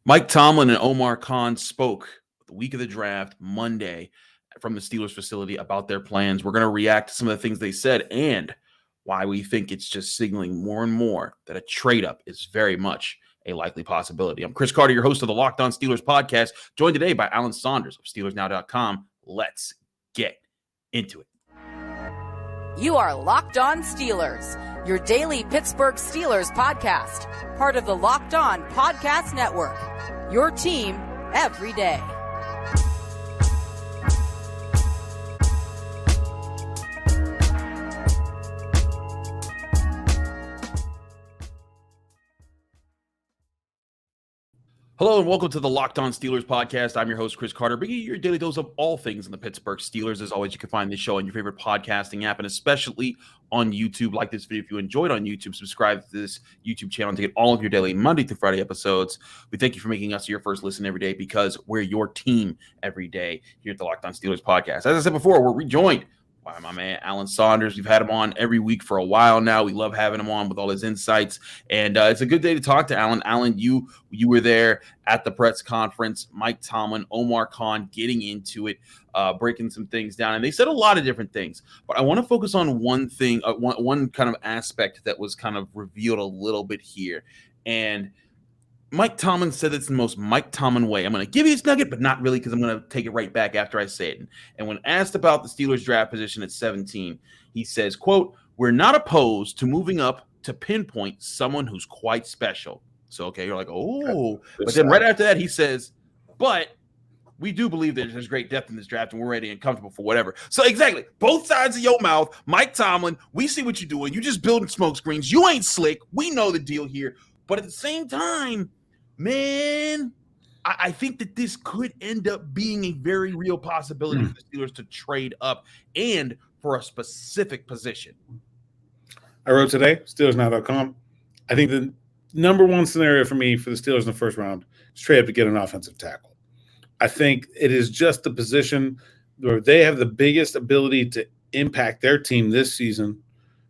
Mike Tomlin and Omar Khan spoke the week of the draft, Monday, from the Steelers facility about their plans. We're going to react to some of the things they said and why we think it's just signaling more and more that a trade-up is very much a likely possibility. I'm Chris Carter, your host of the Locked On Steelers podcast, joined today by Alan Saunders of SteelersNow.com. Let's get into it. You are Locked On Steelers, your daily Pittsburgh Steelers podcast, part of the Locked On Podcast Network, your team every day. Hello and welcome to the Locked On Steelers podcast. I'm your host, Chris Carter, bringing you your daily dose of all things in the Pittsburgh Steelers. As always, you can find this show on your favorite podcasting app and especially on YouTube. Like this video if you enjoyed on YouTube. Subscribe to this YouTube channel to get all of your daily Monday through Friday episodes. We thank you for making us your first listen every day because we're your team every day here at the Locked On Steelers podcast. As I said before, we're rejoined by my man, Alan Saunders. We've had him on every week for a while now. We love having him on with all his insights. And it's a good day to talk to Alan. Alan, you were there at the press conference. Mike Tomlin, Omar Khan getting into it, breaking some things down. And they said a lot of different things. But I want to focus on one thing, one kind of aspect that was kind of revealed a little bit here. And Mike Tomlin said it's the most Mike Tomlin way. I'm going to give you this nugget, but not really because I'm going to take it right back after I say it. And when asked about the Steelers draft position at 17, he says, quote, "We're not opposed to moving up to pinpoint someone who's quite special." So, okay, you're like, oh. But then right after that, he says, "But we do believe that there's great depth in this draft and we're ready and comfortable for whatever." So exactly, both sides of your mouth, Mike Tomlin, we see what you're doing. You just building smoke screens. You ain't slick. We know the deal here. But at the same time, man, I think that this could end up being a very real possibility for the Steelers to trade up and for a specific position. I wrote today, SteelersNow.com. I think the number one scenario for me for the Steelers in the first round is trade up to get an offensive tackle. I think it is just the position where they have the biggest ability to impact their team this season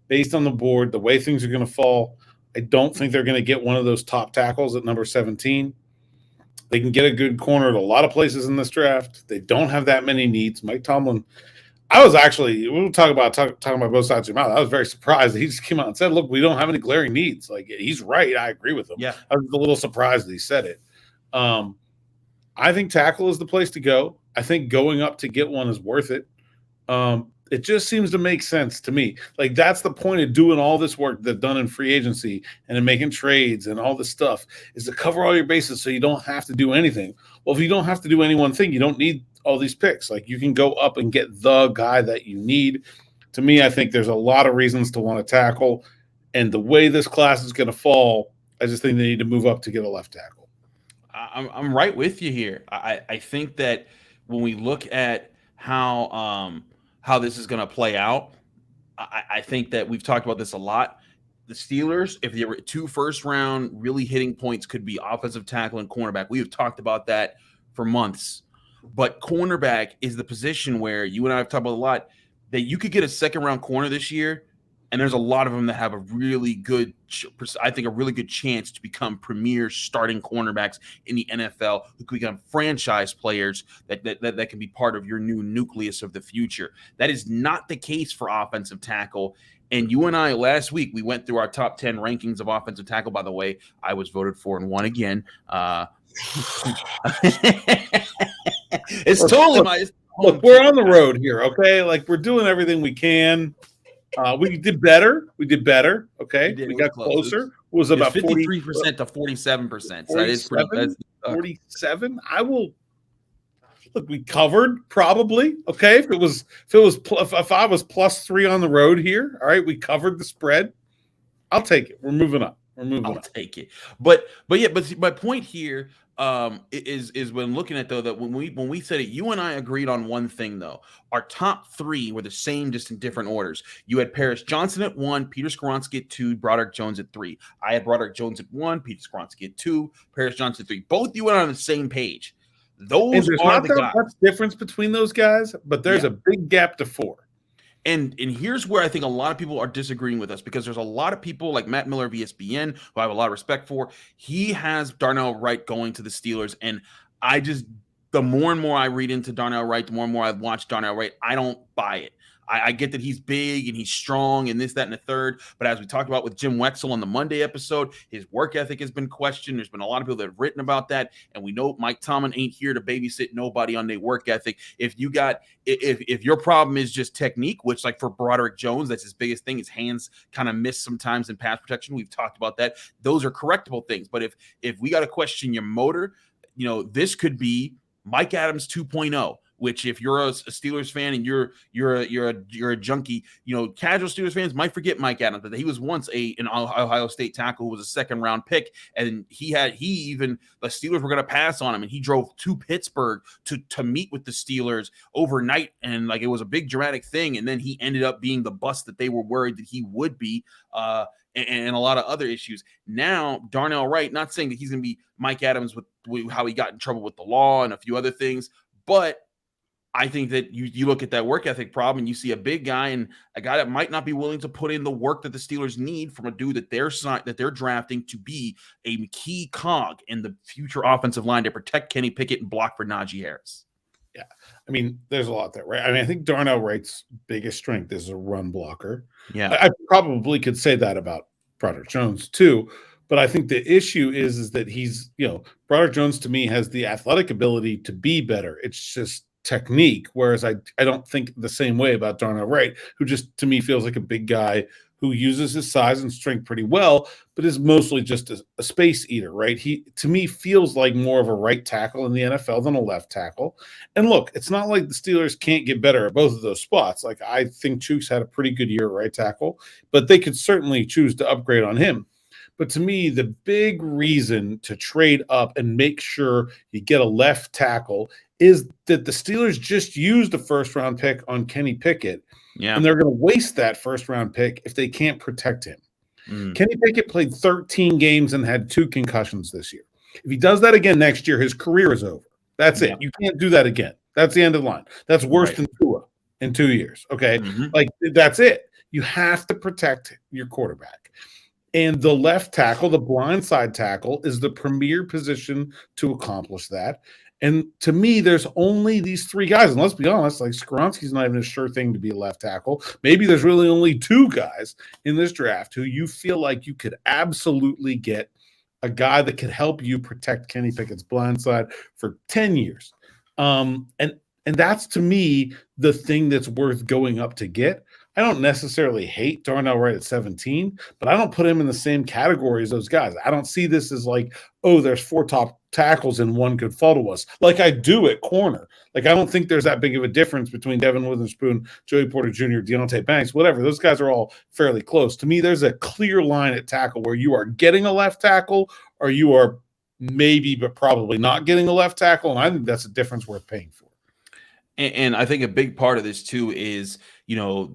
based on the board, the way things are going to fall. I don't think they're going to get one of those top tackles at number 17. They can get a good corner at a lot of places in this draft. They don't have that many needs. Mike Tomlin, I was actually, we'll talking about both sides of your mouth. I was very surprised that he just came out and said, look, we don't have any glaring needs. Like, he's right. I agree with him. Yeah. I was a little surprised that he said it. I think tackle is the place to go. I think going up to get one is worth it. It just seems to make sense to me. Like, that's the point of doing all this work that's done in free agency and in making trades and all this stuff is to cover all your bases so you don't have to do anything. Well, if you don't have to do any one thing, you don't need all these picks. Like, you can go up and get the guy that you need. To me, I think there's a lot of reasons to want to tackle. And the way this class is going to fall, I just think they need to move up to get a left tackle. I'm right with you here. I think that when we look at how this is going to play out, I think that we've talked about this a lot. The Steelers, if they were 2 first-round really hitting points, could be offensive tackle and cornerback. We have talked about that for months. But cornerback is the position where you and I have talked about a lot, that you could get a second-round corner this year, and there's a lot of them that have a really good, I think, a really good chance to become premier starting cornerbacks in the NFL who could become franchise players that can be part of your new nucleus of the future. That is not the case for offensive tackle. And you and I, last week, we went through our top 10 rankings of offensive tackle. By the way, I was voted for and won again. It's totally my – Look, we're on the road here, okay? Like, we're doing everything we can. We did better. Okay, we got closer. It was about 53% to 47%. So that is pretty good. 47. I will look. We covered probably. Okay, if I was +3 on the road here, all right, we covered the spread. I'll take it. We're moving up. I'll take it. But my point here is when looking at, though, that when we said it, you and I agreed on one thing, though. Our top 3 were the same, just in different orders. You had Paris Johnson at 1, Peter Skoronski at 2, Broderick Jones at 3. I had Broderick Jones at 1, Peter Skoronski at 2, Paris Johnson at 3. Both you and I on the same page. Those and there's are not the that guys. much difference between those guys, but there's a big gap to 4. And here's where I think a lot of people are disagreeing with us, because there's a lot of people like Matt Miller of ESPN, who I have a lot of respect for. He has Darnell Wright going to the Steelers, and the more and more I read into Darnell Wright, the more and more I watch Darnell Wright, I don't buy it. I get that he's big and he's strong and this, that, and the third. But as we talked about with Jim Wexell on the Monday episode, his work ethic has been questioned. There's been a lot of people that have written about that. And we know Mike Tomlin ain't here to babysit nobody on their work ethic. If your problem is just technique, which like for Broderick Jones, that's his biggest thing. His hands kind of miss sometimes in pass protection. We've talked about that. Those are correctable things. But if we got to question your motor, this could be Mike Adams 2.0. Which, if you're a Steelers fan and you're a junkie, casual Steelers fans might forget Mike Adams, but he was once an Ohio State tackle who was a second-round pick, and the Steelers were going to pass on him, and he drove to Pittsburgh to meet with the Steelers overnight, and like it was a big dramatic thing, and then he ended up being the bust that they were worried that he would be, and a lot of other issues. Now, Darnell Wright, not saying that he's going to be Mike Adams with how he got in trouble with the law and a few other things, but I think that you look at that work ethic problem and you see a big guy and a guy that might not be willing to put in the work that the Steelers need from a dude that they're drafting to be a key cog in the future offensive line to protect Kenny Pickett and block for Najee Harris. Yeah. I mean, there's a lot there, right? I mean, I think Darnell Wright's biggest strength is a run blocker. Yeah. I probably could say that about Broderick Jones too. But I think the issue is that he's, Broderick Jones to me has the athletic ability to be better. It's just technique, whereas I don't think the same way about Darnell Wright, who just to me feels like a big guy who uses his size and strength pretty well, but is mostly just a space eater, right? He to me feels like more of a right tackle in the NFL than a left tackle. And look, it's not like the Steelers can't get better at both of those spots. Like I think Chooks had a pretty good year at right tackle, but they could certainly choose to upgrade on him. But to me, the big reason to trade up and make sure you get a left tackle is that the Steelers just used a first-round pick on Kenny Pickett, and they're going to waste that first-round pick if they can't protect him. Kenny Pickett played 13 games and had 2 concussions this year. If he does that again next year, his career is over. That's it. You can't do that again. That's the end of the line. That's worse than Tua in 2 years, okay? Like, that's it. You have to protect your quarterback. And the left tackle, the blindside tackle, is the premier position to accomplish that. And to me, there's only these 3 guys. And let's be honest, like Skoronski's not even a sure thing to be a left tackle. Maybe there's really only 2 guys in this draft who you feel like you could absolutely get a guy that could help you protect Kenny Pickett's blindside for 10 years. And that's, to me, the thing that's worth going up to get. I don't necessarily hate Darnell Wright at 17, but I don't put him in the same category as those guys. I don't see this as like, oh, there's 4 top tackles and 1 could fall to us, like I do at corner. Like, I don't think there's that big of a difference between Devin Witherspoon, Joey Porter Jr., Deontay Banks, whatever. Those guys are all fairly close. To me, there's a clear line at tackle where you are getting a left tackle or you are maybe but probably not getting a left tackle, and I think that's a difference worth paying for. And I think a big part of this too is,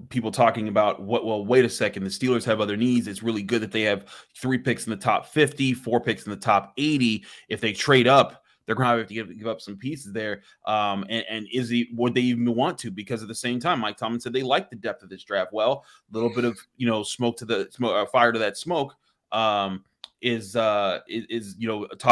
people talking about wait a second, the Steelers have other needs. It's really good that they have 3 picks in the top 50, 4 picks in the top 80. If they trade up, they're going to have to give up some pieces there. And would they even want to? Because at the same time, Mike Tomlin said they like the depth of this draft. Well, a little bit of, fire to that smoke. Is Todd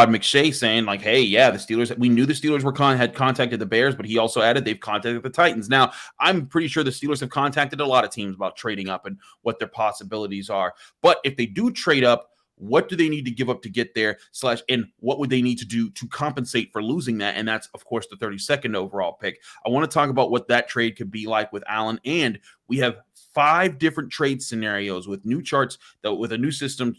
McShay saying like, hey, yeah, the Steelers, we knew the Steelers had contacted the Bears, but he also added they've contacted the Titans. Now, I'm pretty sure the Steelers have contacted a lot of teams about trading up and what their possibilities are. But if they do trade up, what do they need to give up to get there / and what would they need to do to compensate for losing that? And that's, of course, the 32nd overall pick. I want to talk about what that trade could be like with Allen. And we have 5 different trade scenarios with new charts, with a new system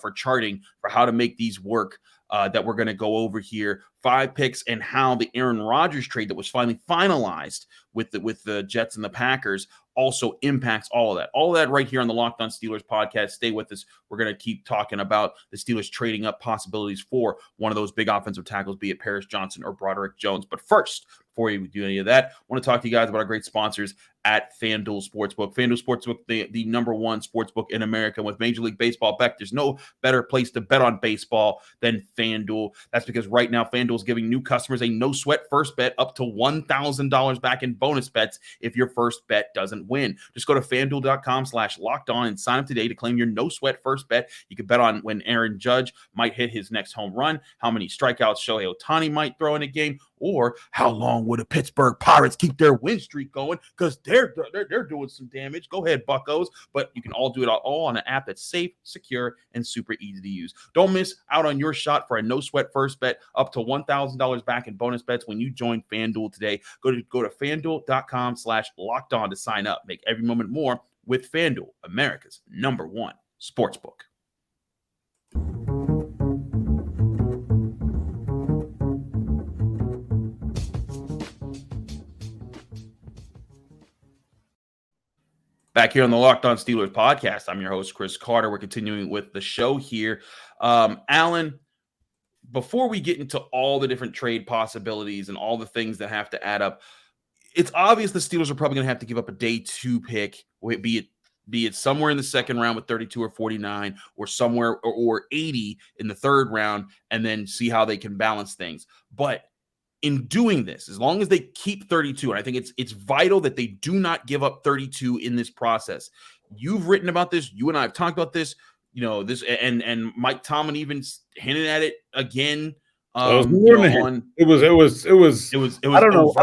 for charting for how to make these work that we're going to go over here. 5 picks and how the Aaron Rodgers trade that was finally finalized with the Jets and the Packers also impacts all of that. All of that right here on the Locked On Steelers podcast. Stay with us. We're going to keep talking about the Steelers trading up possibilities for one of those big offensive tackles, be it Paris Johnson or Broderick Jones. But first, before you do any of that, I want to talk to you guys about our great sponsors at FanDuel Sportsbook. FanDuel Sportsbook, the number one sportsbook in America. With Major League Baseball back, there's no better place to bet on baseball than FanDuel. That's because right now FanDuel is giving new customers a no-sweat first bet up to $1,000 back in bonus bets if your first bet doesn't win. Just go to FanDuel.com/lockedon and sign up today to claim your no-sweat first bet. You can bet on when Aaron Judge might hit his next home run, how many strikeouts Shohei Ohtani might throw in a game, or how long would the Pittsburgh Pirates keep their win streak going, because they're doing some damage. Go ahead, buckos. But you can all do it all on an app that's safe, secure, and super easy to use. Don't miss out on your shot for a no-sweat first bet up to $1,000 back in bonus bets when you join FanDuel today. Go to FanDuel.com/lockedon to sign up. Make every moment more with FanDuel, America's #1 sportsbook. Back here on the Locked On Steelers podcast, I'm your host, Chris Carter. We're continuing with the show here. Alan, before we get into all the different trade possibilities and all the things that have to add up, it's obvious the Steelers are probably going to have to give up a day 2 pick, be it somewhere in the second round with 32 or 49, or somewhere or 80 in the third round, and then see how they can balance things. But in doing this, as long as they keep 32, and I think it's vital that they do not give up 32 in this process. You've written about this. You and I have talked about this. This, and Mike Tomlin even hinted at it again. It was. I don't know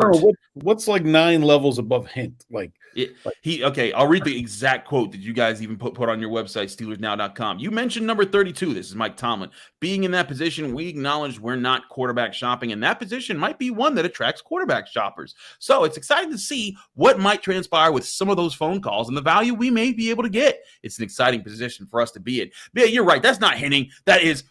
what's like 9 levels above hint. I'll read the exact quote that you guys even put on your website, SteelersNow.com. You mentioned number 32. This is Mike Tomlin. Being in that position, we acknowledge we're not quarterback shopping, and that position might be one that attracts quarterback shoppers. So it's exciting to see what might transpire with some of those phone calls and the value we may be able to get. It's an exciting position for us to be in. Yeah, you're right. That's not hinting. That is.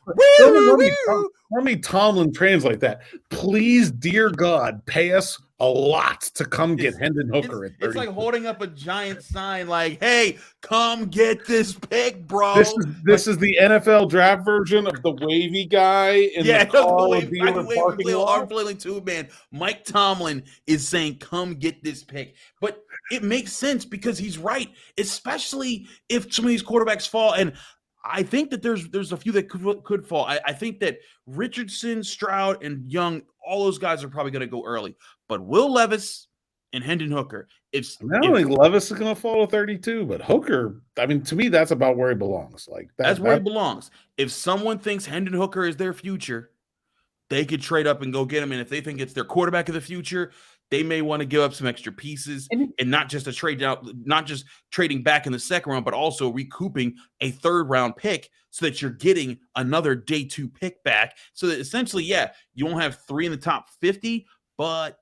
Let me Tomlin translate that. Please, dear God, pay us a lot to come get Hendon Hooker at 30. It's like holding up a giant sign like, hey, come get this pick, bro. This is the NFL draft version of the wavy guy in the arm flailing tube man. Mike Tomlin is saying, come get this pick. But it makes sense because he's right, especially if some of these quarterbacks fall. And I think that there's a few that could fall. I think that Richardson, Stroud, and Young, all those guys are probably going to go early. But Will Levis and Hendon Hooker, I don't think Levis is going to fall to 32, but Hooker, I mean, to me, that's about where he belongs. That's where he belongs. If someone thinks Hendon Hooker is their future, they could trade up and go get him. And if they think it's their quarterback of the future, they may want to give up some extra pieces and not just not just trading back in the second round, but also recouping a third round pick so that you're getting another day 2 pick back. So that essentially, you won't have 3 in the top 50, but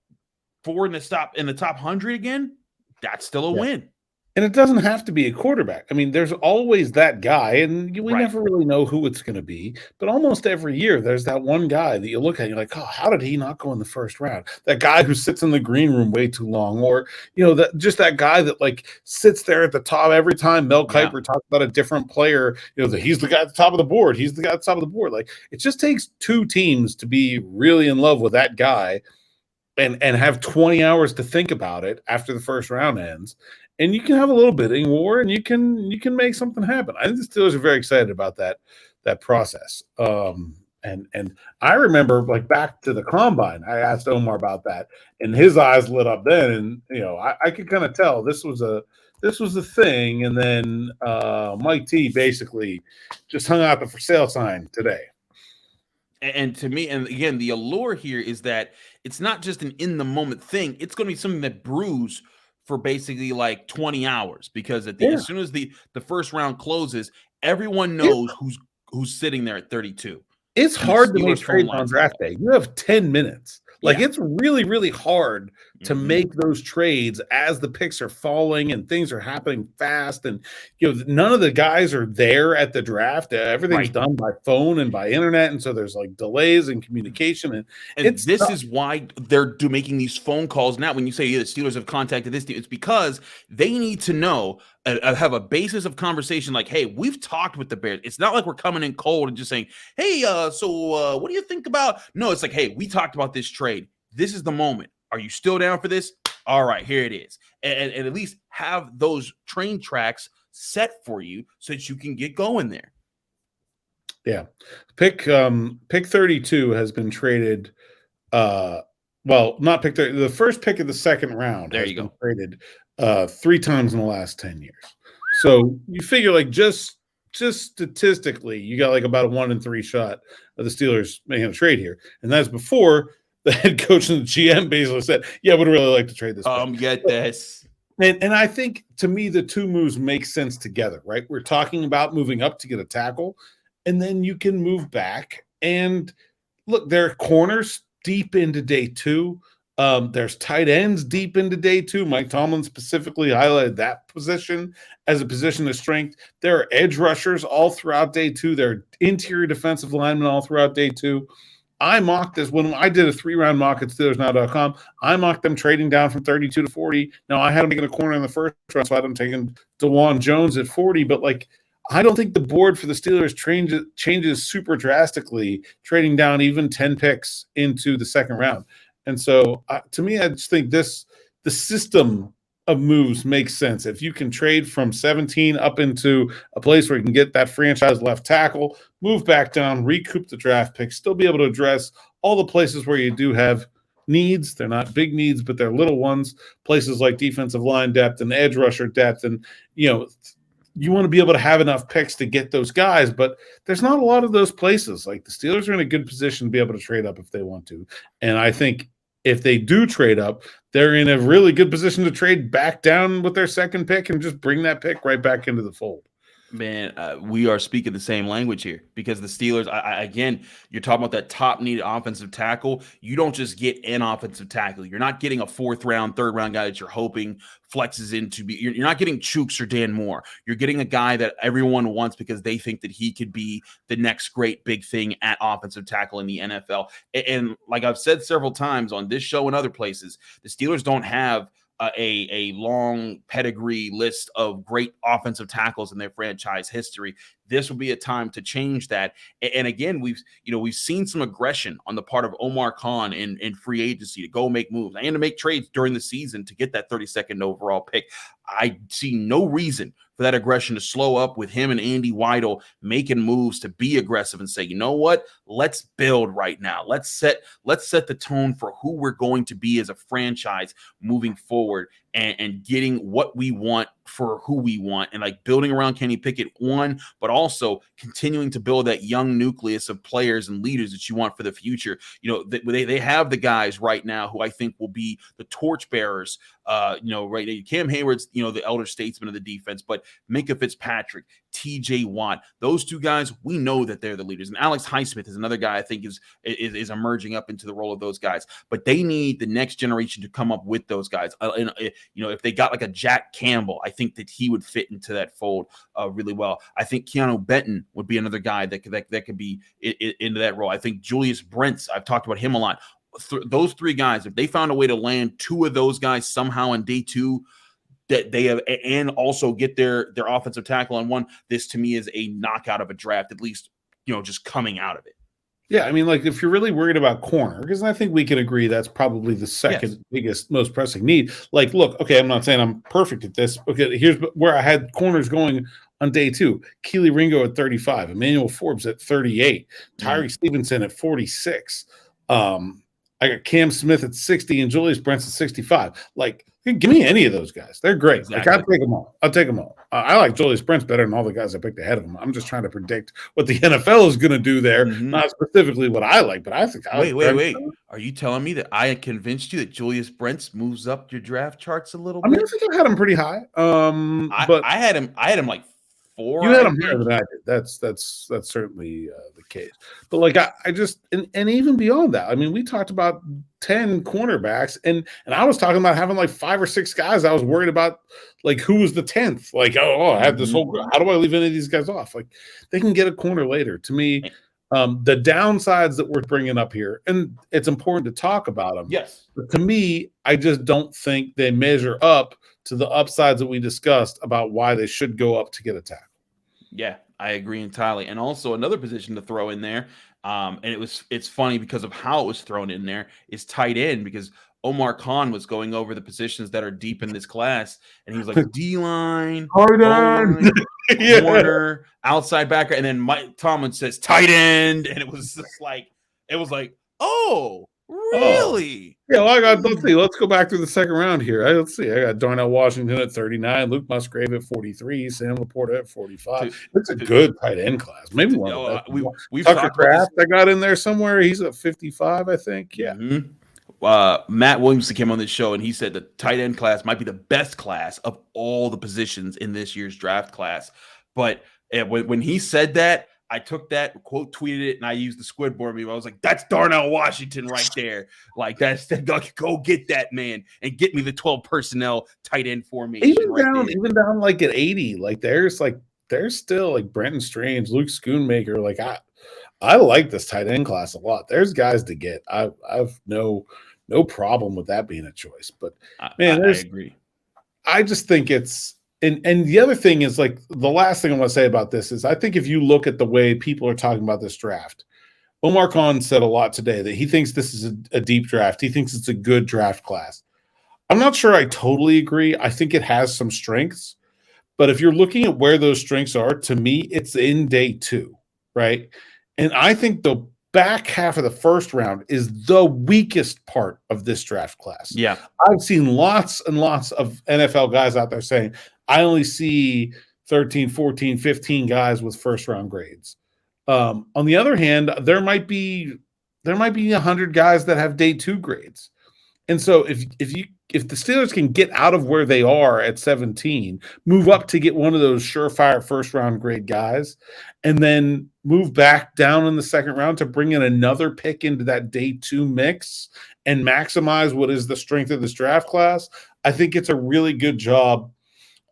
4 in the top 100 again. That's still a win. And it doesn't have to be a quarterback. I mean, there's always that guy, and we never really know who it's going to be. But almost every year, there's that one guy that you look at and you're like, oh, how did he not go in the first round? That guy who sits in the green room way too long, or that guy that sits there at the top every time. Mel Kiper talks about a different player. He's the guy at the top of the board. He's the guy at the top of the board. It just takes 2 teams to be really in love with that guy, and have 20 hours to think about it after the first round ends. And you can have a little bidding war, and you can make something happen. I think the Steelers are very excited about that process. And I remember back to the combine, I asked Omar about that, and his eyes lit up then. And I could kind of tell this was a thing. And then Mike T basically just hung out the for sale sign today. And to me, and again, the allure here is that it's not just an in the moment thing. It's going to be something that brews for basically 20 hours, because as soon as the first round closes, everyone knows who's sitting there at 32. It's hard to make trades on draft day. You have 10 minutes. It's really, really hard to make those trades as the picks are falling and things are happening fast. And, none of the guys are there at the draft. Everything's done by phone and by internet. And so there's delays in communication. And this is why they're making these phone calls now. When you say the Steelers have contacted this team, it's because they need to know, have a basis of conversation. Hey, we've talked with the Bears. It's not like we're coming in cold and just saying, hey, so what do you think about? No, it's hey, we talked about this trade. This is the moment. Are you still down for this? All right, here it is. And at least have those train tracks set for you so that you can get going there. Yeah. Pick 32 has been traded. Well, not pick 30. The first pick of the second round there has you been go. traded 3 times in the last 10 years. So you figure like just statistically, you got like about a 1 in 3 shot of the Steelers making a trade here. And that's before the head coach and the GM basically said, yeah, would really like to trade this. Get this. And I think, to me, the two moves make sense together, right? We're talking about moving up to get a tackle, and then you can move back. And look, there are corners deep into day 2. There's tight ends deep into day 2. Mike Tomlin specifically highlighted that position as a position of strength. There are edge rushers all throughout day 2. There are interior defensive linemen all throughout day 2. I mocked this when I did a 3-round mock at SteelersNow.com. I mocked them trading down from 32 to 40. Now, I had them taking a corner in the first round, so I had them taking DeJuan Jones at 40. But, like, I don't think the board for the Steelers changes super drastically, trading down even 10 picks into the second round. And so, to me, I just think the system of moves makes sense. If you can trade from 17 up into a place where you can get that franchise left tackle, move back down, recoup the draft pick, still be able to address all the places where you do have needs. They're not big needs, but they're little ones. Places like defensive line depth and edge rusher depth. And, you want to be able to have enough picks to get those guys, but there's not a lot of those places. Like, the Steelers are in a good position to be able to trade up if they want to. And I think if they do trade up, they're in a really good position to trade back down with their second pick and just bring that pick right back into the fold. Man, we are speaking the same language here, because the Steelers, again, you're talking about that top needed offensive tackle. You don't just get an offensive tackle. You're not getting a 4th round, 3rd round guy that you're hoping flexes into. You're not getting Chooks or Dan Moore. You're getting a guy that everyone wants because they think that he could be the next great big thing at offensive tackle in the NFL. And like I've said several times on this show and other places, the Steelers don't have a long pedigree list of great offensive tackles in their franchise history. This will be a time to change that. And again, we've seen some aggression on the part of Omar Khan in free agency to go make moves and to make trades during the season to get that 32nd overall pick. I see no reason for that aggression to slow up with him and Andy Weidel making moves to be aggressive and say, you know what, let's build right now. Let's set the tone for who we're going to be as a franchise moving forward, and getting what we want for who we want, and like building around Kenny Pickett, but also continuing to build that young nucleus of players and leaders that you want for the future. They have the guys right now who I think will be the torchbearers. Right, Cam Hayward's, the elder statesman of the defense, but Minkah Fitzpatrick, TJ Watt, those two guys, we know that they're the leaders. And Alex Highsmith is another guy I think is emerging up into the role of those guys. But they need the next generation to come up with those guys. If they got like a Jack Campbell, I think that he would fit into that fold really well. I think Keanu Benton would be another guy that could be into that role. I think Julius Brents, I've talked about him a lot. Those 3 guys, if they found a way to land 2 of those guys somehow in day 2, that they have, and also get their offensive tackle on 1, this to me is a knockout of a draft, at least, just coming out of it. Yeah, I mean, like, if you're really worried about corner, because I think we can agree that's probably the second biggest, most pressing need. Like, look, okay, I'm not saying I'm perfect at this. Okay, here's where I had corners going on day 2. Keely Ringo at 35, Emmanuel Forbes at 38, Tyree Stevenson at 46. I got Cam Smith at 60 and Julius Brents at 65. Like, give me any of those guys. They're great. Exactly. Like, I'll take them all. I like Julius Brents better than all the guys I picked ahead of him. I'm just trying to predict what the NFL is going to do there, not specifically what I like, but I think Wait. Are you telling me that I convinced you that Julius Brents moves up your draft charts a little bit? I mean, I think I had him pretty high. But I had him like 4. You had him higher than I did. That's certainly the case. But like I just and even beyond that, I mean, we talked about 10 cornerbacks, and I was talking about having like 5 or 6 guys. I was worried about like who was the 10th. Like, I have this whole. How do I leave any of these guys off? Like, they can get a corner later. To me, the downsides that we're bringing up here, and it's important to talk about them. Yes. But to me, I just don't think they measure up to the upsides that we discussed about why they should go up to get a tackle. Yeah, I agree entirely. And also another position to throw in there, And it's funny because of how it was thrown in there is tight end, because Omar Khan was going over the positions that are deep in this class, and he was like D-line, O-line, Yeah. corner, outside backer, and then Mike Tomlin says tight end, and it was like, oh, really? Yeah, well, let's go back through the second round here. Let's see. I got Darnell Washington at 39, Luke Musgrave at 43, Sam Laporta at 45. It's a good tight end class. Maybe one of the best. We've Tucker talked about Kraft, I got in there somewhere. He's at 55, I think. Yeah. Mm-hmm. Matt Williamson came on this show, and he said the tight end class might be the best class of all the positions in this year's draft class. But when he said that, I took that, quote tweeted it, and I used the Squidboard meme. I was like, that's Darnell Washington right there. Like, go get that man and get me the 12 personnel tight end formation. Even down like at 80, like there's still like Brenton Strange, Luke Schoonmaker. Like I like this tight end class a lot. There's guys to get. I've no problem with that being a choice. But man, I agree. I just think it's and the other thing is, like, the last thing I want to say about this is I think if you look at the way people are talking about this draft, Omar Khan said a lot today that he thinks this is a deep draft. He thinks it's a good draft class. I'm not sure I totally agree. I think it has some strengths, but if you're looking at where those strengths are, to me, it's in day 2, right? And I think the back half of the first round is the weakest part of this draft class. Yeah. I've seen lots and lots of NFL guys out there saying, I only see 13, 14, 15 guys with first round grades. On the other hand, there might be 100 guys that have day 2 grades. And so if the Steelers can get out of where they are at 17, move up to get one of those surefire first round grade guys, and then move back down in the second round to bring in another pick into that day 2 mix and maximize what is the strength of this draft class, I think it's a really good job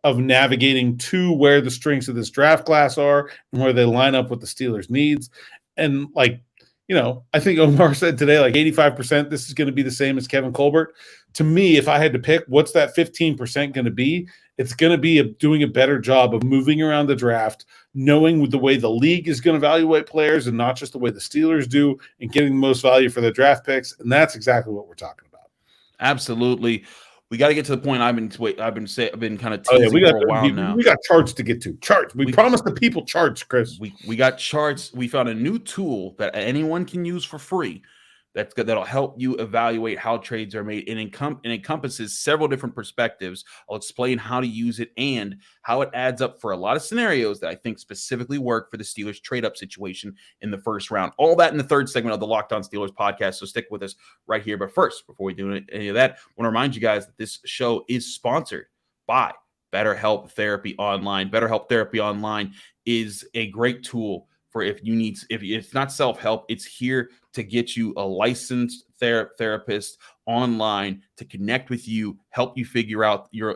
of navigating to where the strengths of this draft class are and where they line up with the Steelers' needs. And, like, you know, I think Omar said today, like 85%, this is going to be the same as Kevin Colbert. To me, if I had to pick, what's that 15% going to be? It's going to be doing a better job of moving around the draft, knowing the way the league is going to evaluate players and not just the way the Steelers do, and getting the most value for their draft picks. And that's exactly what we're talking about. Absolutely. We got to get to the point I've been kind of teasing for a while now. We got charts to get to. Charts. We promised the people charts, Chris. We got charts. We found a new tool that anyone can use for free that'll help you evaluate how trades are made. It encompasses several different perspectives. I'll explain how to use it and how it adds up for a lot of scenarios that I think specifically work for the Steelers trade-up situation in the first round. All that in the third segment of the Locked On Steelers podcast, so stick with us right here. But first, before we do any of that, I want to remind you guys that this show is sponsored by BetterHelp Therapy Online. BetterHelp Therapy Online is a great tool for if it's not self-help, it's here to get you a licensed therapist online to connect with you, help you figure out your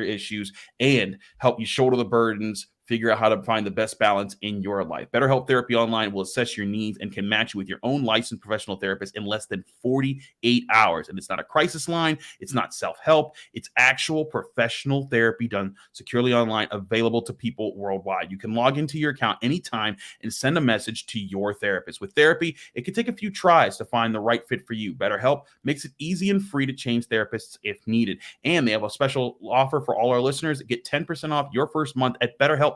issues, and help you shoulder the burdens, figure out how to find the best balance in your life. BetterHelp Therapy Online will assess your needs and can match you with your own licensed professional therapist in less than 48 hours. And it's not a crisis line. It's not self-help. It's actual professional therapy done securely online, available to people worldwide. You can log into your account anytime and send a message to your therapist. With therapy, it can take a few tries to find the right fit for you. BetterHelp makes it easy and free to change therapists if needed. And they have a special offer for all our listeners. Get 10% off your first month at BetterHelp.com/lockedon.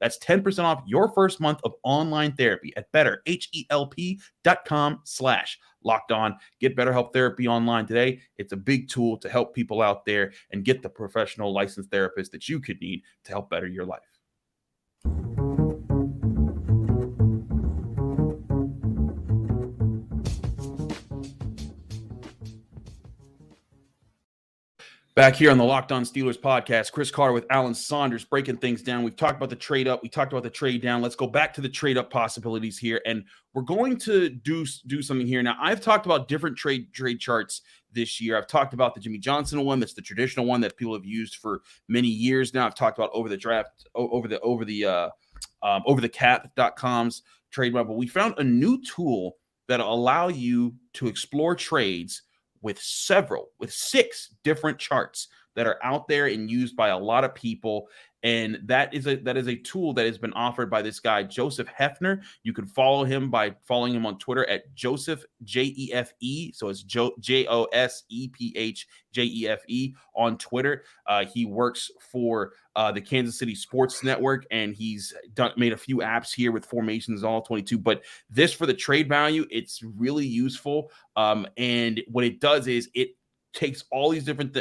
That's 10% off your first month of online therapy at BetterHelp.com/lockedon. Get BetterHelp Therapy Online today. It's a big tool to help people out there and get the professional licensed therapist that you could need to help better your life. Back here on the Locked On Steelers podcast, Chris Carter with Alan Saunders breaking things down. We've talked about the trade up. We talked about the trade down. Let's go back to the trade up possibilities here. And we're going to do something here. Now, I've talked about different trade charts this year. I've talked about the Jimmy Johnson one. That's the traditional one that people have used for many years now. I've talked about over the cap.com's trade web. But we found a new tool that'll allow you to explore trades with 6 different charts that are out there and used by a lot of people. And that is a tool that has been offered by this guy, Joseph Hefner. You can follow him by following him on Twitter at Joseph Jefe. So it's JOSEPHJEFE on Twitter. He works for the Kansas City Sports Network, and he's made a few apps here with formations all 22. But this, for the trade value, it's really useful. And what it does is it takes all these different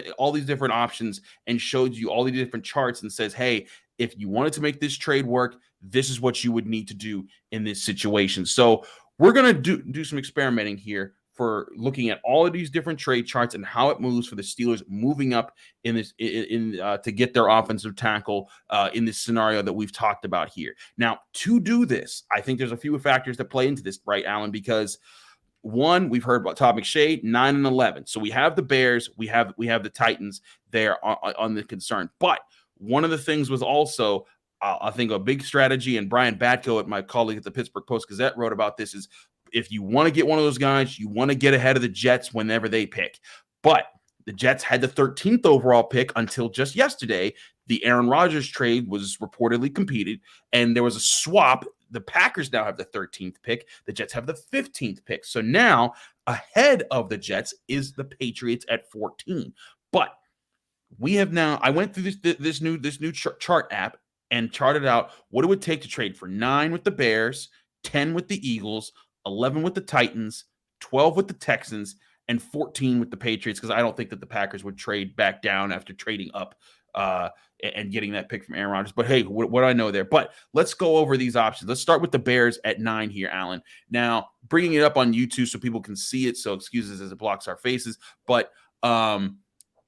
options and shows you all these different charts and says, hey, if you wanted to make this trade work, this is what you would need to do in this situation. So we're going to do some experimenting here for looking at all of these different trade charts and how it moves for the Steelers moving up in this to get their offensive tackle in this scenario that we've talked about here. Now, to do this, I think there's a few factors that play into this, right, Alan? Because one, we've heard about Todd McShay, 9 and 11. So we have the Bears, we have the Titans there on the concern. But one of the things was also, I think, a big strategy, and Brian Batko, my colleague at the Pittsburgh Post-Gazette, wrote about this, is if you want to get one of those guys, you want to get ahead of the Jets whenever they pick. But the Jets had the 13th overall pick until just yesterday. The Aaron Rodgers trade was reportedly completed, and there was a swap. The Packers now have the 13th pick. The Jets have the 15th pick. So now ahead of the Jets is the Patriots at 14. But we have now, I went through this new chart app and charted out what it would take to trade for 9 with the Bears, 10 with the Eagles, 11 with the Titans, 12 with the Texans, and 14 with the Patriots, because I don't think that the Packers would trade back down after trading up and getting that pick from Aaron Rodgers. But hey, what do I know there? But let's go over these options. Let's start with the Bears at 9 here, Alan. Now, bringing it up on YouTube so people can see it, so excuses as it blocks our faces. But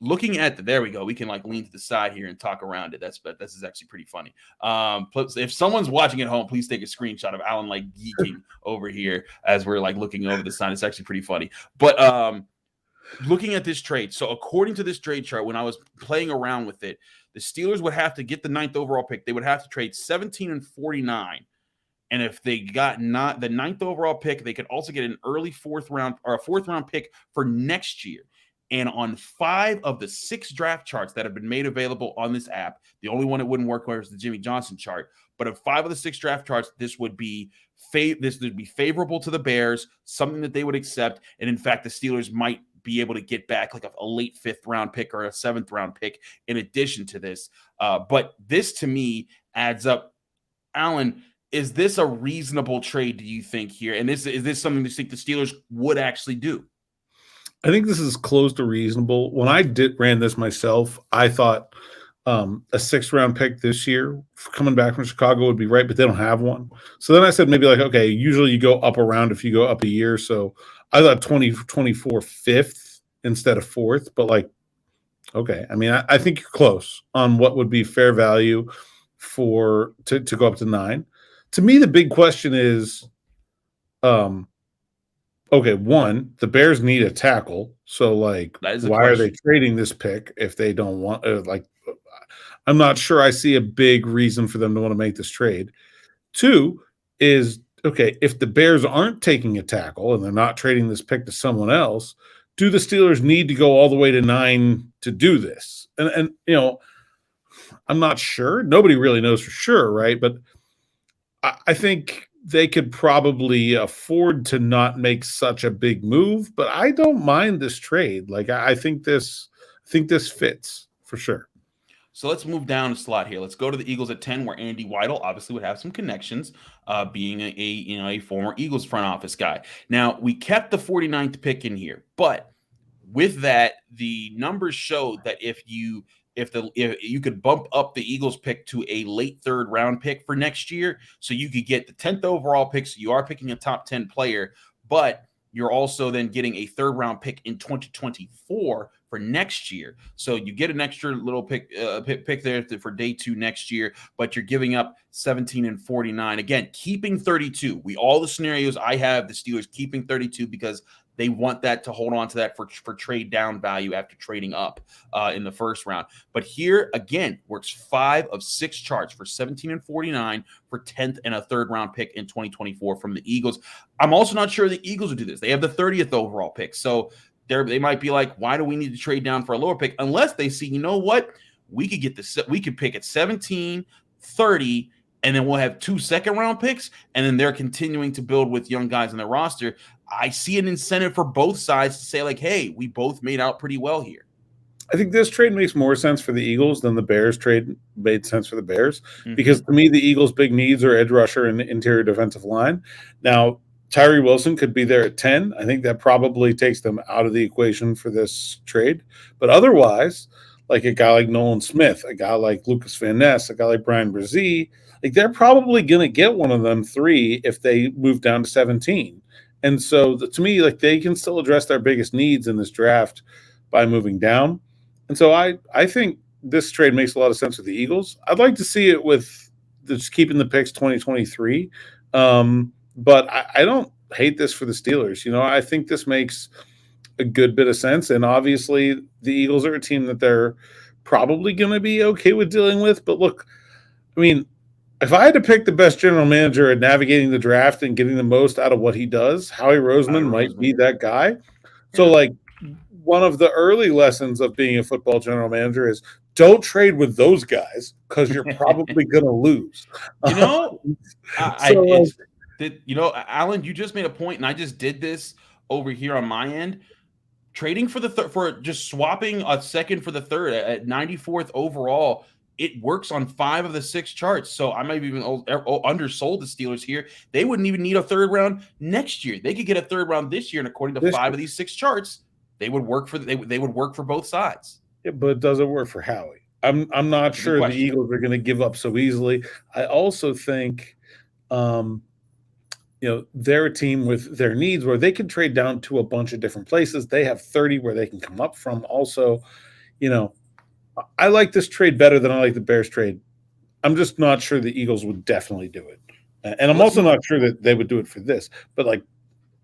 looking at there we go. We can like lean to the side here and talk around it. This is actually pretty funny. If someone's watching at home, please take a screenshot of Alan like geeking over here as we're like looking over the sign. It's actually pretty funny. But looking at this trade, so according to this trade chart, when I was playing around with it, the Steelers would have to get the 9th overall pick. They would have to trade 17 and 49. And if they got not the 9th overall pick, they could also get an early 4th round or a 4th round pick for next year. And on 5 of the 6 draft charts that have been made available on this app, the only one that wouldn't work was the Jimmy Johnson chart. But of 5 of the 6 draft charts, this would be favorable to the Bears, something that they would accept. And in fact, the Steelers might be able to get back like a late 5th round pick or a 7th round pick in addition to this. But this to me adds up. Alan, is this a reasonable trade, do you think, here? And is this something you think the Steelers would actually do? I think this is close to reasonable. When I ran this myself, I thought a 6th round pick this year coming back from Chicago would be right, but they don't have one. So then I said maybe like, okay, usually you go up a round if you go up a year. So I thought 2024 5th instead of 4th, but like, okay. I mean, I think you're close on what would be fair value to go up to 9. To me, the big question is, okay, one, the Bears need a tackle. So, like, why are they trading this pick if they don't want I'm not sure I see a big reason for them to want to make this trade. 2 is, okay, if the Bears aren't taking a tackle and they're not trading this pick to someone else, do the Steelers need to go all the way to 9 to do this? And you know, I'm not sure. Nobody really knows for sure, right? But I think they could probably afford to not make such a big move, but I don't mind this trade. Like, I think this fits for sure. So let's move down a slot here. Let's go to the Eagles at 10, where Andy Weidel obviously would have some connections, being a former Eagles front office guy. Now, we kept the 49th pick in here, but with that, the numbers show that if you could bump up the Eagles pick to a late 3rd round pick for next year, so you could get the 10th overall pick, so you are picking a top 10 player, but you're also then getting a 3rd round pick in 2024 for next year. So you get an extra little pick there for day 2 next year, but you're giving up 17 and 49. Again, keeping 32. All the scenarios I have, the Steelers keeping 32 because they want that to hold on to that for trade down value after trading up in the 1st round. But here, again, works 5 of 6 charts for 17 and 49 for 10th and a 3rd round pick in 2024 from the Eagles. I'm also not sure the Eagles would do this. They have the 30th overall pick. So they might be like, why do we need to trade down for a lower pick? Unless they see, you know what, we could pick at 17, 30, and then we'll have 2 second-round picks, and then they're continuing to build with young guys on their roster. I see an incentive for both sides to say, like, hey, we both made out pretty well here. I think this trade makes more sense for the Eagles than the Bears trade made sense for the Bears, because to me, the Eagles' big needs are edge rusher and interior defensive line. Now, Tyree Wilson could be there at 10. I think that probably takes them out of the equation for this trade. But otherwise, like a guy like Nolan Smith, a guy like Lucas Van Ness, a guy like Brian Brzee, like they're probably going to get one of them 3 if they move down to 17. And so to me, like they can still address their biggest needs in this draft by moving down. And so I think this trade makes a lot of sense for the Eagles. I'd like to see it with just keeping the picks 2023. But I don't hate this for the Steelers. I think this makes a good bit of sense. And obviously the Eagles are a team that they're probably going to be okay with dealing with. But look, I mean, if I had to pick the best general manager at navigating the draft and getting the most out of what he does, Howie Roseman might be that guy. Yeah. So like, one of the early lessons of being a football general manager is don't trade with those guys because you're probably going to lose. Alan, you just made a point, and I just did this over here on my end. Trading for for just swapping a second for the third at 94th overall, it works on 5 of the 6 charts. So I might have even undersold the Steelers here. They wouldn't even need a third round next year. They could get a third round this year, and according to 5 of these 6 charts, they would work for both sides. Yeah, but it doesn't work for Howie. I'm not sure the Eagles are going to give up so easily. I also think, they're a team with their needs where they can trade down to a bunch of different places. They have 30 where they can come up from. Also, I like this trade better than I like the Bears trade. I'm just not sure the Eagles would definitely do it. And I'm also not sure that they would do it for this. But like,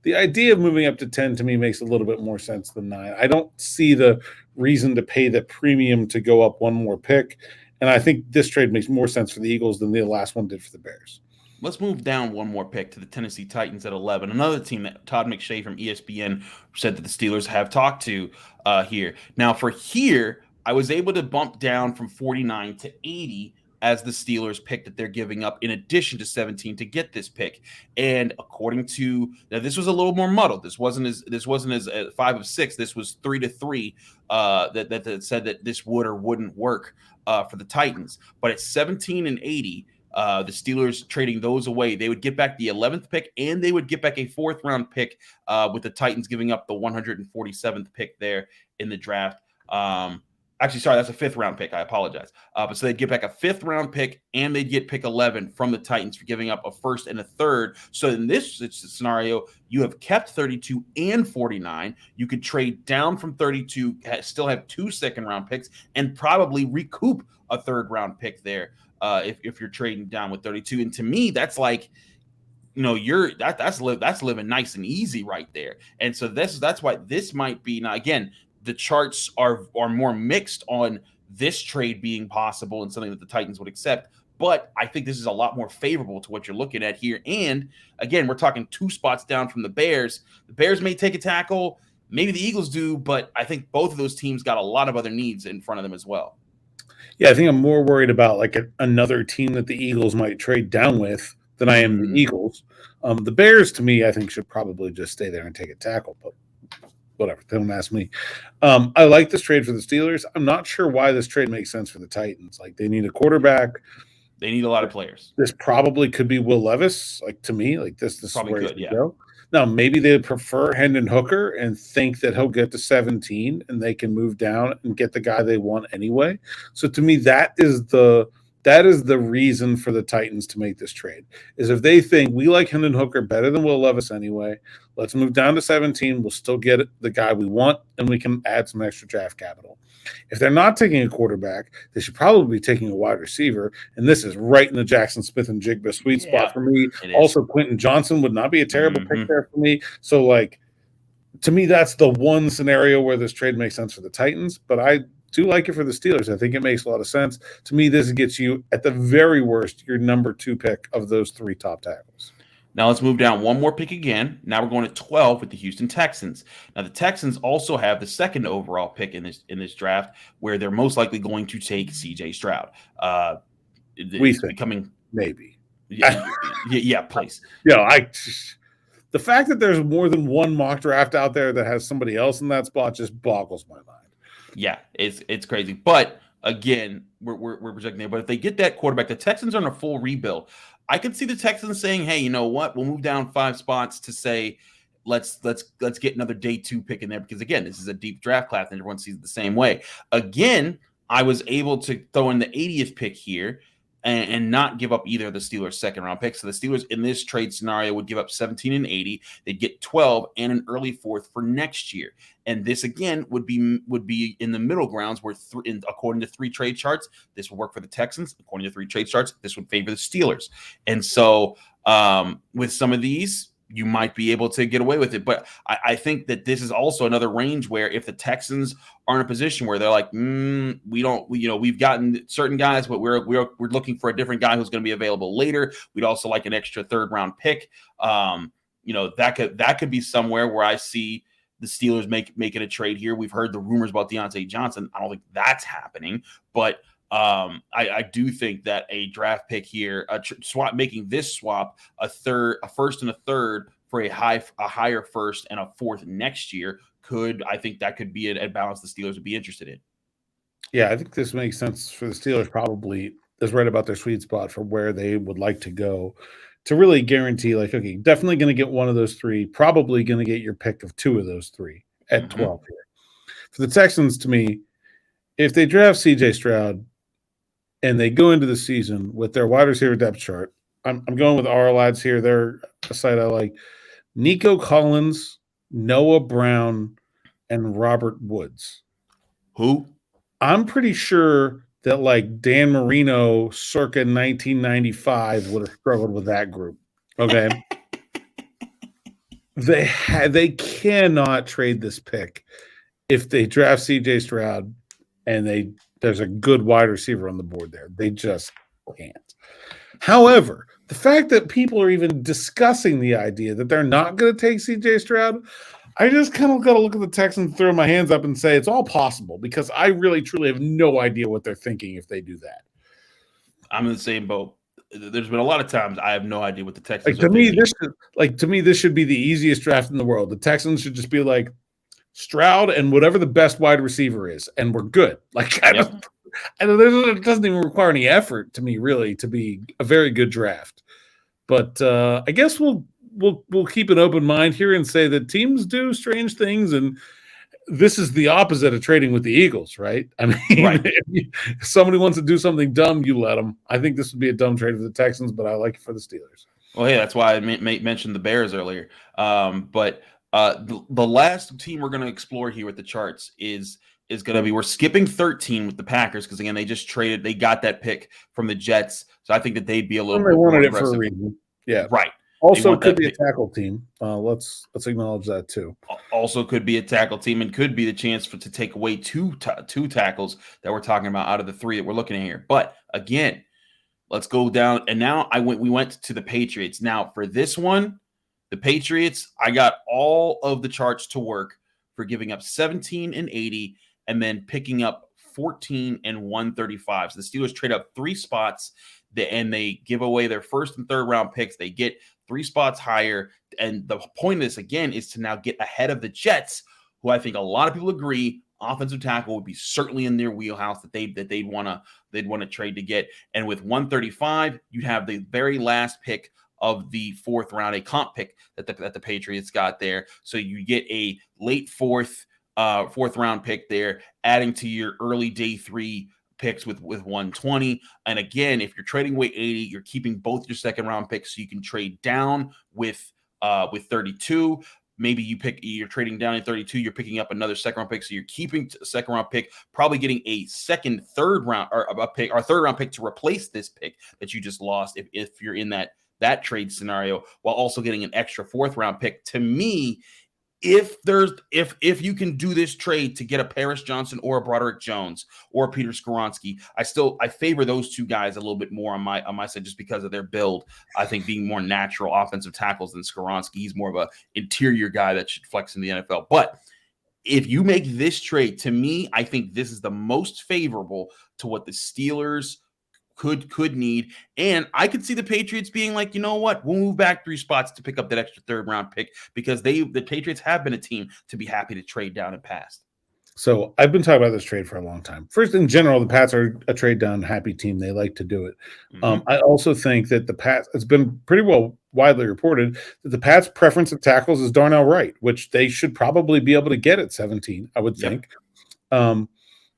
the idea of moving up to 10 to me makes a little bit more sense than 9. I don't see the reason to pay the premium to go up one more pick. And I think this trade makes more sense for the Eagles than the last one did for the Bears. Let's move down one more pick to the Tennessee Titans at 11. Another team that Todd McShay from ESPN said that the Steelers have talked to here. Now for here, I was able to bump down from 49 to 80 as the Steelers pick that they're giving up in addition to 17 to get this pick. And according to now, this was a little more muddled. This wasn't as 5 of 6. This was 3 to 3 that said that this would or wouldn't work for the Titans. But at 17 and 80, the Steelers trading those away, they would get back the 11th pick and they would get back a 4th round pick with the Titans giving up the 147th pick there in the draft. Actually, sorry, that's a 5th round pick. I apologize. But so they'd get back a 5th round pick and they'd get pick 11 from the Titans for giving up a 1st and a 3rd. So in this scenario, you have kept 32 and 49. You could trade down from 32, still have 2 2nd round picks, and probably recoup a 3rd round pick there if you're trading down with 32. And to me, that's like, that's living nice and easy right there. And so that's why this might be now again. The charts are more mixed on this trade being possible and something that the Titans would accept. But I think this is a lot more favorable to what you're looking at here. And again, we're talking 2 spots down from the Bears. The Bears may take a tackle. Maybe the Eagles do. But I think both of those teams got a lot of other needs in front of them as well. Yeah, I think I'm more worried about like another team that the Eagles might trade down with than I am the Eagles. The Bears, to me, I think should probably just stay there and take a tackle. But whatever, don't ask me. I like this trade for the Steelers. I'm not sure why this trade makes sense for the Titans. Like they need a quarterback. They need a lot of players. This probably could be Will Levis. Like to me, like this is probably where good, yeah. Go. Now maybe they prefer Hendon Hooker and think that he'll get to 17 and they can move down and get the guy they want anyway. So to me, that is the reason for the Titans to make this trade, is if they think we like Hendon Hooker better than Will Levis anyway, let's move down to 17. We'll still get the guy we want, and we can add some extra draft capital. If they're not taking a quarterback, they should probably be taking a wide receiver, and this is right in the Jackson Smith and Jigba sweet spot for me. Also, Quentin Johnson would not be a terrible pick there for me. So, like, to me, that's the one scenario where this trade makes sense for the Titans, but I do like it for the Steelers. I think it makes a lot of sense. To me, this gets you, at the very worst, your number 2 pick of those 3 top tackles. Now let's move down one more pick again. Now we're going to 12 with the Houston Texans. Now the Texans also have the second overall pick in this draft, where they're most likely going to take C.J. Stroud. It's becoming maybe. Yeah, please. The fact that there's more than one mock draft out there that has somebody else in that spot just boggles my mind. Yeah, it's crazy. But again, we're projecting there. But if they get that quarterback, the Texans are in a full rebuild. I could see the Texans saying, "Hey, you know what? We'll move down 5 spots to say, let's get another day 2 pick in there." Because again, this is a deep draft class, and everyone sees it the same way. Again, I was able to throw in the 80th pick here and not give up either of the Steelers' second-round picks. So the Steelers in this trade scenario would give up 17 and 80. They'd get 12 and an early 4th for next year. And this, again, would be in the middle grounds where, according to 3 trade charts, this would work for the Texans. According to 3 trade charts, this would favor the Steelers. And so with some of these, you might be able to get away with it. But I think that this is also another range where if the Texans are in a position where they're like, we've gotten certain guys, but we're looking for a different guy who's going to be available later. We'd also like an extra 3rd round pick. That could be somewhere where I see the Steelers making a trade here. We've heard the rumors about Deontay Johnson. I don't think that's happening, but I do think that a draft pick here, making this swap, a 1st and a 3rd for a higher 1st and a 4th next year I think that could be a balance the Steelers would be interested in. Yeah, I think this makes sense for the Steelers. Probably is right about their sweet spot for where they would like to go to really guarantee, like, okay, definitely going to get one of those 3, probably going to get your pick of 2 of those 3 at 12 here. For the Texans, to me, if they draft C.J. Stroud and they go into the season with their wide receiver depth chart, I'm going with our lads here. They're a site I like. Nico Collins, Noah Brown, and Robert Woods. Who? I'm pretty sure that like Dan Marino circa 1995 would have struggled with that group. Okay. They cannot trade this pick if they draft CJ Stroud and there's a good wide receiver on the board there. They just can't. However, the fact that people are even discussing the idea that they're not going to take CJ Stroud, I just kind of got to look at the Texans, throw my hands up and say it's all possible, because I really, truly have no idea what they're thinking if they do that. I'm in the same boat. There's been a lot of times I have no idea what the Texans to me, this should be the easiest draft in the world. The Texans should just be like Stroud and whatever the best wide receiver is, and we're good. Like, it doesn't even require any effort to me, really, to be a very good draft. But I guess we'll keep an open mind here and say that teams do strange things, and this is the opposite of trading with the Eagles, right? I mean, right. If somebody wants to do something dumb, you let them. I think this would be a dumb trade for the Texans, but I like it for the Steelers. Well, hey, that's why I mentioned the Bears earlier. But the last team we're going to explore here with the charts is going to be, we're skipping 13 with the Packers because, again, they just traded. They got that pick from the Jets. So I think that they'd be a little bit more aggressive. They wanted it for a reason. Yeah. Right. Also could be a tackle team. Let's acknowledge that too. Also could be a tackle team, and could be the chance to take away two tackles that we're talking about out of the 3 that we're looking at here. But again, let's go down. And now we went to the Patriots. Now for this one, the Patriots, I got all of the charts to work for giving up 17 and 80 and then picking up 14 and 135. So the Steelers trade up 3 spots and they give away their 1st and 3rd round picks. They get 3 spots higher. And the point of this, again, is to now get ahead of the Jets, who I think a lot of people agree offensive tackle would be certainly in their wheelhouse that they'd want to trade to get. And with 135, you'd have the very last pick of the 4th round, a comp pick that the Patriots got there. So you get a late 4th round pick there, adding to your early day 3 picks with 120. And again, if you're trading away 80, you're keeping both your 2nd round picks, so you can trade down with 32. Maybe you're trading down in 32, you're picking up another 2nd round pick, so you're keeping a 2nd round pick, probably getting a 2nd, 3rd round or a pick or 3rd round pick to replace this pick that you just lost if you're in that trade scenario, while also getting an extra 4th round pick. To me, if you can do this trade to get a Paris Johnson or a Broderick Jones or a Peter Skoronski, I favor those two guys a little bit more on my side just because of their build. I think being more natural offensive tackles than Skoronski. He's more of a interior guy that should flex in the NFL. But if you make this trade, to me, I think this is the most favorable to what the Steelers could need. And I could see the Patriots being like, you know what, we'll move back 3 spots to pick up that extra 3rd round pick, because the Patriots have been a team to be happy to trade down and pass. So I've been talking about this trade for a long time. First, in general, the Pats are a trade down happy team. They like to do it. I also think that the Pats, it's been pretty well widely reported that the Pats' preference of tackles is Darnell Wright, which they should probably be able to get at 17, I would think.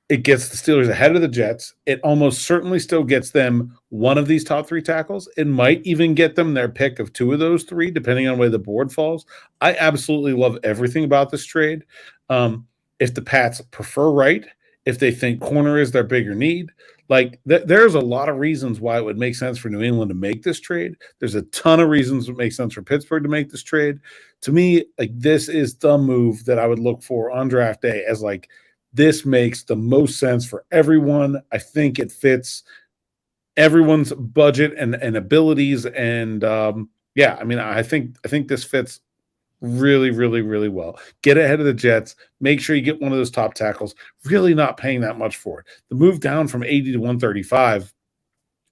It gets the Steelers ahead of the Jets. It almost certainly still gets them one of these top 3 tackles. It might even get them their pick of 2 of those 3, depending on where the board falls. I absolutely love everything about this trade. If the Pats prefer Wright, if they think corner is their bigger need, like there's a lot of reasons why it would make sense for New England to make this trade. There's a ton of reasons it makes sense for Pittsburgh to make this trade. To me, like, this is the move that I would look for on draft day as like, this makes the most sense for everyone. I think it fits everyone's budget and abilities. And I think this fits really, really, really well. Get ahead of the Jets. Make sure you get one of those top tackles. Really not paying that much for it. The move down from 80 to 135.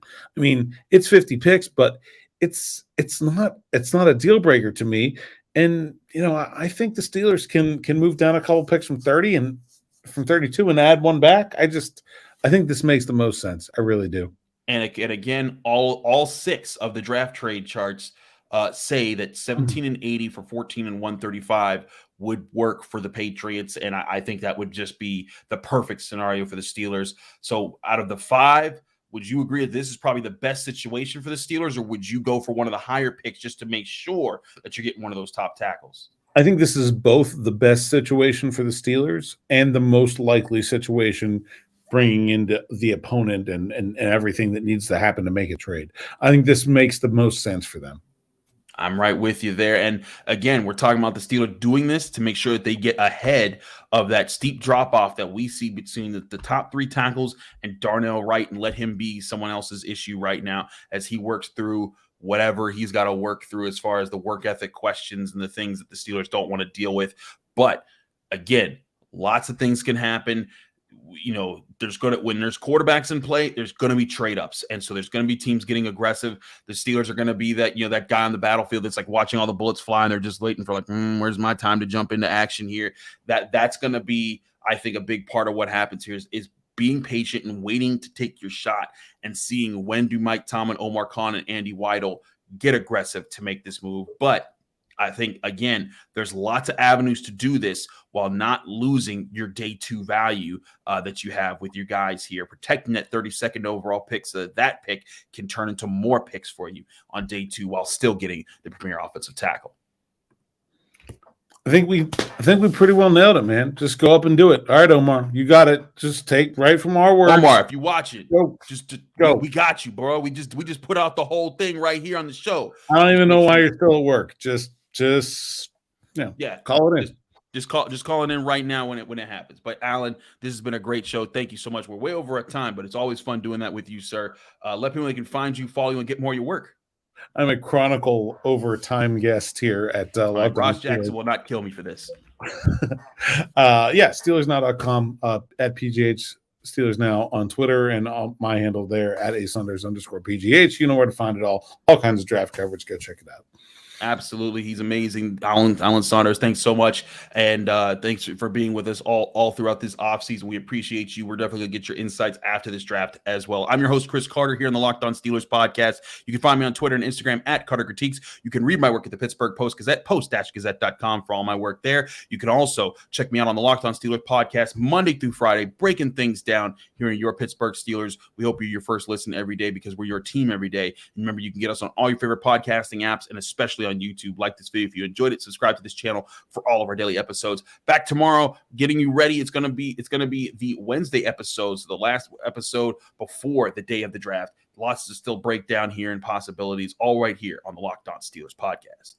I mean, it's 50 picks, but it's not a deal breaker to me. And I think the Steelers can move down a couple picks from 30 and from 32 and add one back. I think this makes the most sense. I really do. And again, all 6 of the draft trade charts say that 17 and 80 for 14 and 135 would work for the Patriots. And I think that would just be the perfect scenario for the Steelers. So out of the 5, would you agree that this is probably the best situation for the Steelers, or would you go for one of the higher picks just to make sure that you're getting one of those top tackles? I think this is both the best situation for the Steelers and the most likely situation bringing into the opponent and everything that needs to happen to make a trade. I think this makes the most sense for them. I'm right with you there. And again, we're talking about the Steelers doing this to make sure that they get ahead of that steep drop-off that we see between the top 3 tackles and Darnell Wright, and let him be someone else's issue right now as he works through whatever he's got to work through as far as the work ethic questions and the things that the Steelers don't want to deal with. But again, lots of things can happen. When there's quarterbacks in play, there's going to be trade ups. And so there's going to be teams getting aggressive. The Steelers are going to be that, that guy on the battlefield that's like watching all the bullets fly, and they're just waiting for like, where's my time to jump into action here? That's going to be, I think, a big part of what happens here is being patient and waiting to take your shot and seeing when do Mike Tomlin, Omar Khan, and Andy Weidel get aggressive to make this move. But I think, again, there's lots of avenues to do this while not losing your day 2 value that you have with your guys here, protecting that 32nd overall pick so that pick can turn into more picks for you on day 2 while still getting the premier offensive tackle. I think we pretty well nailed it, man. Just go up and do it. All right, Omar, you got it. Just take right from our words. Omar, if you watch it, go. We got you, bro. We just put out the whole thing right here on the show. I don't even know why you're still at work. Just call it in. Just call it in right now when it happens. But Alan, this has been a great show. Thank you so much. We're way over our time, but it's always fun doing that with you, sir. Let people know they can find you, follow you, and get more of your work. I'm a chronicle overtime guest here at Ross Jackson will not kill me for this. SteelersNow.com, at PGH Steelers Now on Twitter, and my handle there at @Saunders_PGH. You know where to find it all kinds of draft coverage. Go check it out. Absolutely. He's amazing. Alan Saunders, thanks so much. And thanks for being with us all throughout this offseason. We appreciate you. We're definitely going to get your insights after this draft as well. I'm your host, Chris Carter, here on the Locked On Steelers podcast. You can find me on Twitter and Instagram at Carter Critiques. You can read my work at the Pittsburgh Post-Gazette, post-gazette.com for all my work there. You can also check me out on the Locked On Steelers podcast Monday through Friday, breaking things down here in your Pittsburgh Steelers. We hope you're your first listen every day because we're your team every day. And remember, you can get us on all your favorite podcasting apps and especially on YouTube. Like this video if you enjoyed it. Subscribe to this channel for all of our daily episodes. Back tomorrow, getting you ready. It's gonna be the Wednesday episodes, the last episode before the day of the draft. Lots to still break down here and possibilities, all right here on the Locked On Steelers podcast.